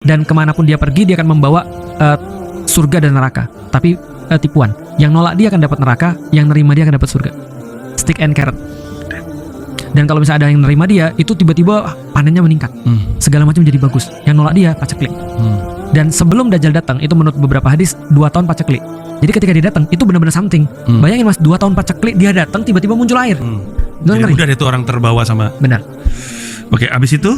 Dan kemanapun dia pergi, dia akan membawa surga dan neraka. Tapi tipuan, yang nolak dia akan dapat neraka, yang nerima dia akan dapat surga. Stick and carrot. Dan kalau misalnya ada yang nerima dia, itu tiba-tiba panennya meningkat, segala macam jadi bagus. Yang nolak dia paceklik. Dan sebelum Dajjal datang, itu menurut beberapa hadis 2 tahun paceklik. Jadi ketika dia datang, itu benar-benar something. Bayangin mas, 2 tahun paceklik, dia datang tiba-tiba muncul air. Jadi udah itu orang terbawa sama. Benar. Oke, abis itu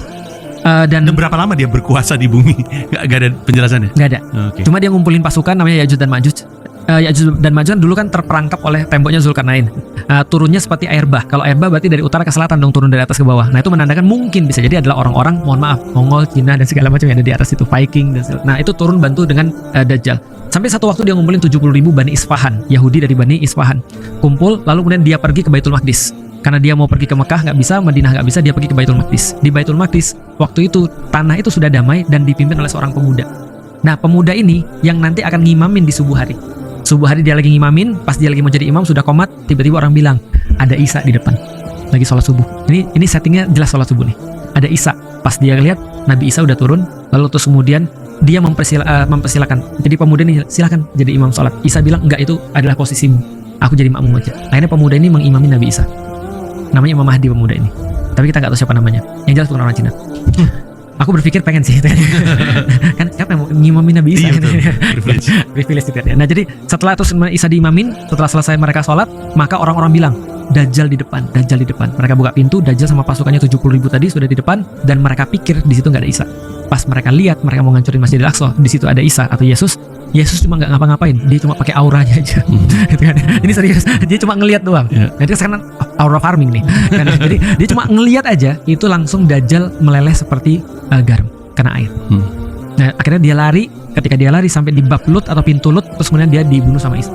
dan berapa lama dia berkuasa di bumi? Gak ada penjelasannya? Nggak ada. Oke. Cuma dia ngumpulin pasukan namanya Ya'juj dan Ma'juj. Ya'juj dan Ma'juj kan dulu kan terperangkap oleh temboknya Zulkarnain. Turunnya seperti air bah. Kalau air bah berarti dari utara ke selatan dong, turun dari atas ke bawah. Nah itu menandakan mungkin bisa jadi adalah orang-orang, mohon maaf, Mongol, Cina dan segala macam yang ada di atas itu, Viking dan segala. Nah itu turun bantu dengan Dajjal. Sampai satu waktu dia ngumpulin 70.000 Bani Isfahan, Yahudi dari Bani Isfahan. Kumpul, lalu kemudian dia pergi ke Baitul Maqdis. Karena dia mau pergi ke Mekah nggak bisa, Madinah nggak bisa, dia pergi ke Baitul Maqdis. Di Baitul Maqdis, waktu itu tanah itu sudah damai dan dipimpin oleh seorang pemuda. Nah pemuda ini yang nanti akan ngimamin di subuh hari. Subuh hari dia lagi ngimamin, pas dia lagi mau jadi imam sudah komat, tiba-tiba orang bilang ada Isa di depan, lagi sholat subuh. Ini settingnya jelas sholat subuh nih. Ada Isa. Pas dia lihat Nabi Isa udah turun, lalu terus kemudian dia mempersilakan. Jadi pemuda ini silakan jadi imam sholat. Isa bilang enggak, itu adalah posisimu. Aku jadi makmum aja. Akhirnya pemuda ini mengimami Nabi Isa. Namanya Imam Mahdi pemuda ini. Tapi kita nggak tahu siapa namanya. Yang jelas bukan orang Cina. Aku berpikir pengen sih. Kan siapa yang mau ngimamin Nabi Isa? Iya, Privilege itu ya. Nah jadi setelah terus Isa diimamin, setelah selesai mereka sholat, maka orang-orang bilang Dajjal di depan, Dajjal di depan. Mereka buka pintu, Dajjal sama pasukannya 70.000 tadi sudah di depan, dan mereka pikir di situ nggak ada Isa. Pas mereka lihat, mereka mau ngancurin Masjidil Aqsa, di situ ada Isa atau Yesus. Yesus cuma nggak ngapa-ngapain, dia cuma pakai auranya aja. Gitu kan. Ini serius, dia cuma ngelihat doang. Jadi sekarang aura farming nih. Kan? Jadi dia cuma ngelihat aja, itu langsung Dajjal meleleh seperti garam kena air. Nah akhirnya dia lari. Ketika dia lari sampai di bab Lut atau pintu Lut, terus kemudian dia dibunuh sama Isa.